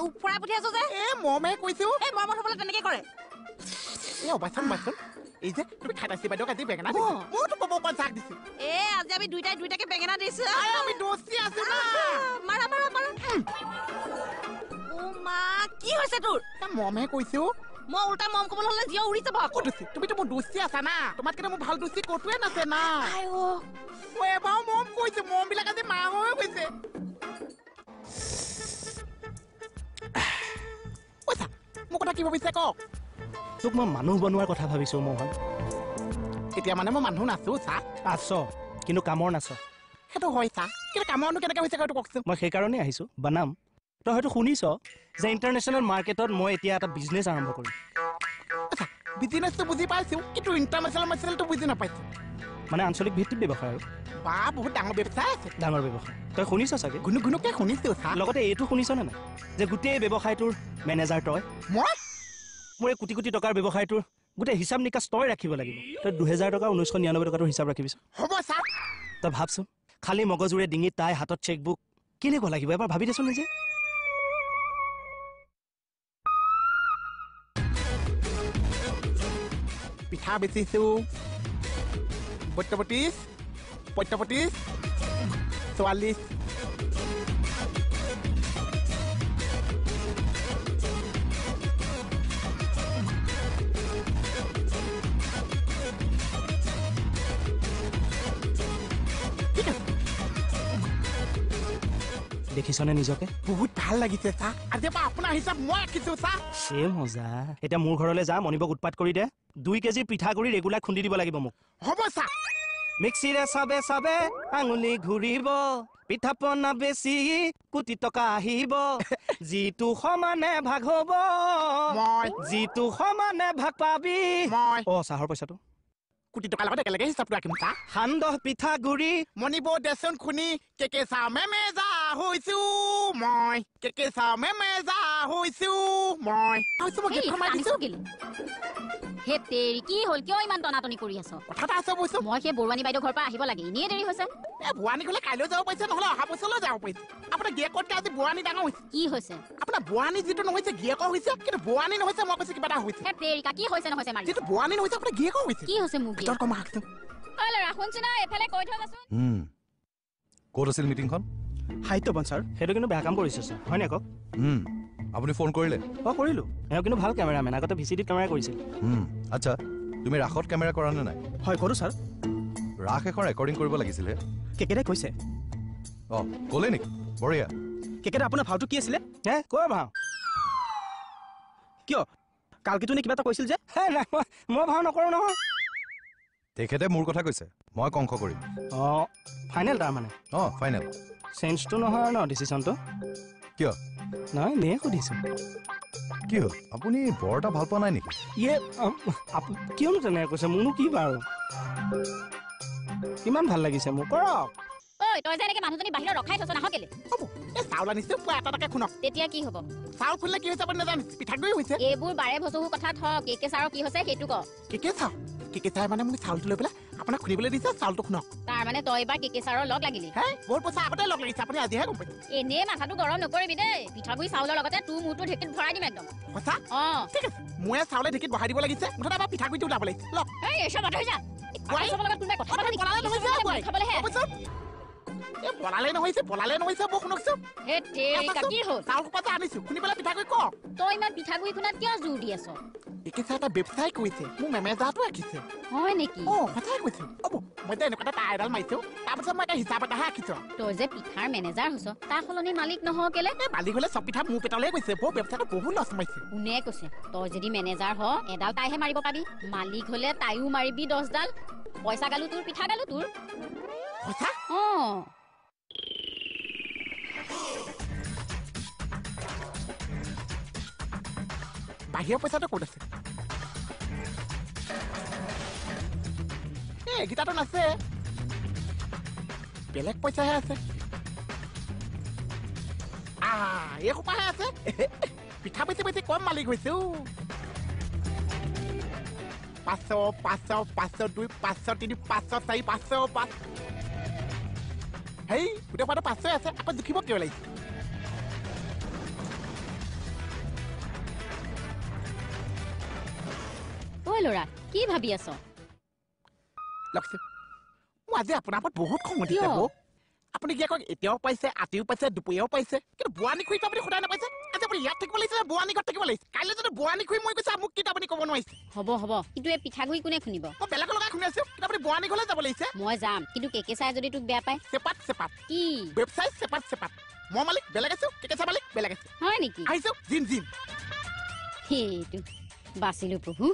উফৰাই পঠিয়াইছো যে মমে কৈছো মৰমত হ'বলৈ তেনেকে কৰে বাচন এই যে তুমি খাটাইছি বাইদেউ আজি বেঙেনা মইতো ক'ব অকণ চাক দিছো আজি আমি দুইটাকে বেঙেনা দিছো আমি দোষী আছো না মাৰা মা কি হৈছে তোৰ মমে কৈছো মই উল্টা মম ক'বলৈ হ'লে জিঅ উৰি যাব ক'ত আছে তুমিতো মোৰ দোষী আছা না তোমাতকে মোৰ ভাল দোষী ক'তোৱে নাছে না এবাৰ মম কৈছে মম বিলাক আজি মা হৈ গৈছে মোৰ কথা কি ভাবিছে কওক তোক মই মানুহ বনোৱাৰ কথা ভাবিছো মোহন এতিয়া মানে মই মানুহ নাছো চা আছ কিন্তু কামৰ নাচ সেইটো হয় চা কিন্তু কামৰনো কেনেকে হৈছে সেইটো কওকচোন মই সেইকাৰণে আহিছো বনাম তই হয়তো শুনিছ যে ইণ্টাৰনেশ্যনেল মাৰ্কেটত মই এতিয়া এটা বিজনেছ আৰম্ভ কৰিম বিজনেছটো বুজি পাইছো কিন্তু ইণ্টাৰনেশ্যনেল মাৰ্কেটটো বুজি নাপাইছো মানে আঞ্চলিক ভিত্তিত ব্যৱসায় আৰু বা বহুত ডাঙৰ ব্যৱসায় আছে ডাঙৰ ব্যৱসায় তই শুনিছ চাগে গুণগুণকে শুনিছো চা লগতে এইটো শুনিছ নে নাই যে গোটেই ব্যৱসায়টোৰ মেনেজাৰ তই মই মোৰ এই কোটি কোটি টকাৰ ব্যৱসায়টোৰ গোটেই হিচাপ নিকাচ তই ৰাখিব লাগিব তই 2000 টকা 1999 টকাটোৰ হিচাপ ৰাখিবিছ হ'ব চা তই ভাবচোন খালি মগজুৰে ডিঙিত তাই হাতত চেকবুক কেনেকুৱা লাগিব এবাৰ ভাবি দেচোন নিজে পিঠা বেচিছো 45 44 দেখিছনে নিজকে বহুত ভাল লাগিছে চা আজি পৰা আপোনাৰ হিচাপ মই ৰাখিছো চা সে মজা এতিয়া মোৰ ঘৰলৈ যা মনিবক উৎপাত কৰি দে 2 কেজি পিঠাগুৰি ৰেগুলাৰ খুন্দি দিব লাগিব মোক হ'ব চা মিক্সিৰে চাবে আঙুলি ঘূৰিব পিঠা পনা বেছি কোটি টকা আহিব যিটো সমানে ভাগ হ'ব যিটো সমানে ভাগ পাবি চাহৰ পইচাটো কোটি টকা লগত একেলগে হিচাপটো ৰাখিম চা সান্দহ পিঠাগুৰি মনিব দেচোন খুনি কেকে চা মেমেজা হৈছো মই কেকে চা মেমেজা হৈছো মই হে তেৰি কি হ'ল কিয় ইমান টনাটনি কৰি আছ কথা আছে বৈছো মই সেই বৰুৱানী বাইদেউ ঘৰৰ পৰা আহিব লাগে এনেই দেৰি হৈছে বুৱানী গ'লে কাইলৈ যাব পাৰিছে নহ'লে অহা বছৰলৈ যাব পাৰিছে আপোনাৰ গিয়েকতকৈ আজি বুৱানী ডাঙৰ হৈছে কি হৈছে আপোনাৰ বুৱানী যিটো নহৈছে গিয়েকৰ হৈছে কিন্তু বুৱানী নহৈছে মই কৈছো কিবা এটা হৈছে হে তেৰিকা কি হৈছে নহৈছে মাৰি যিটো বুৱানী নহৈছে আপোনাৰ গিয়েকৰ হৈছে কি হৈছে মোক ভিতৰত কমা হাকচোন অলে ৰাখোনছিনা এফালে কৈ থৈ যাচোন ক'ত আছিল মিটিংখন সাহিত্যবন ছাৰ সেইটো কিন্তু বেয়া কাম কৰিছে ছাৰ হয় নে কওক আপুনি ফোন কৰিলে কৰিলোঁ এওঁ কিন্তু ভাল কেমেৰামেন আগতে ভিচিডিত কেমেৰা কৰিছিল আচ্ছা তুমি ৰাসত কেমেৰা কৰা নে নাই হয় কৰোঁ ছাৰ ৰাস এখন ৰেকৰ্ডিং কৰিব লাগিছিলে কেকেৰে কৈছে ক'লে নেকি বঢ়িয়া কেকেৰে আপোনাৰ ভাওটো কি আছিলে হে কৰ ভাও কিয় কালকিটো নে কিবা এটা কৈছিল যে হে নাই মই ভাও নকৰোঁ নহয় তেখেতে মোৰ কথা কৈছে মই কংস কৰিম ফাইনেল তাৰমানে ফাইনেল চেঞ্জটো নহয় ন ডিচিশ্যনটো কিয় নহয় নে সুধিছোঁ কি হ'ল আপুনি বৰ এটা ভাল পোৱা নাই নেকি কিয়নো তেনেকৈ কৈছে মোৰনো কি বাৰু কিমান ভাল লাগিছে মোক কৰক তই যে এনেকে মানুহজনী বাহিৰত ৰখাই থৈছ নাহ কেলে চাউল আনিছো এটা খুনক তেতিয়া কি হ'ব চাউল ফুলিলে কি হৈছে আপুনি নাজানে পিঠাগুৰি হৈছে এইবোৰ বাৰে ভচহু কথা থক কেকে ছাৰৰ কি হৈছে সেইটো ক কেকে চাই মানে মোক চাউলটো লৈ পেলাই আপোনাক খুলিবলৈ দিছে চাউলটো খুনক তাৰ মানে তই এবাৰ কেকে ছাৰৰ লগ লাগিলি বহুত পইচা আগতে লগ লাগিছে আপুনি আজিহে গম পাইছে এনেই মাথাটো গৰম নকৰিবি দেই পিঠাগুৰি চাউলৰ লগতে তোৰ মূৰটো ঢেঁকীত ভৰাই দিম একদম সঁচা ঠিক আছে মই চাউলে ঢেঁকীত বহাই দিব লাগিছে মুঠতে এবাৰ পিঠাগুৰিটো ওলাব লাগিছে লগ এচব আঁতৰি যা বনালে নহৈছে মোক শুনকচোন চাউল সোপা আনিছো শুনি পেলাই পিঠাগুৰি কওক তই ইমান পিঠাগুৰি খুনাত কিয় জোৰ দি আছ এটা ব্যৱসায় কৰিছে মোৰ মেমেজাৰটো ৰাখিছে হয় নেকি সঁচাই কৈছো মই যে এনেকুৱা এটা এডাল মাৰিছো তাৰপিছত মই এটা হিচাপ এটাহে ৰাখিছো তই যে পিঠাৰ মেনেজাৰ হৈছ তাৰ সলনি মালিক নহয় কেলে মালিক হলে চব পিঠা মোৰ পেটলৈ গৈছে বৰ ব্যৱসায়টো বহুত লছ মাৰিছে কোনে কৈছে তই যদি মেনেজাৰ হ এডাল তাইহে মাৰিব পাবি মালিক হলে তাইও মাৰিবি 10 ডাল পইচা গালো তোৰ পিঠা গালো তোৰ সঁচা বাহিৰৰ পইচাটো ক'ত আছে এইকেইটাতো নাছে বেলেগ পইচাহে আছে এই সোপাহে আছে পিঠা বেছি বেছি কম মালিক হৈছে 500 500 502 503 504 505 হেই গোটেই পাতে 500 আছে আকৌ জুখিব কিয় লাগিছে ল'ৰা কি ভাবি আছ লক্ষী মই আজি আপোনাৰ ওপৰত বহুত খং উঠিছে কিয়? বৌ আপুনি কি কয় এতিয়াও পাইছে আতিও পাইছে দুপৰীয়াও পাইছে কিন্তু বোৱানী খুৰীটো আপুনি সদায় নাপাইছে আজি আপুনি ইয়াত থাকিব লাগিছে বোৱানী ঘৰত থাকিব লাগিছে কাইলৈ যদি বোৱানী খুৰী মই কৈছে মোক কিন্তু আপুনি ক'ব নোৱাৰিছে হ'ব কিন্তু এই পিঠাগুৰি কোনে খুন্দিব মই বেলেগৰ লগাই শুনি আছো কিন্তু আপুনি বোৱানী ঘৰলৈ যাব লাগিছে মই যাম কিন্তু কেকে চাই যদি তোক বেয়া পায় চেপাত কি ৱেবছাইট চেপাত মই মালিক বেলেগ আছো কেকেচা মালিক বেলেগ আছে হয় নেকি আহিছো জিন সেইটো বাচিলো প্ৰভু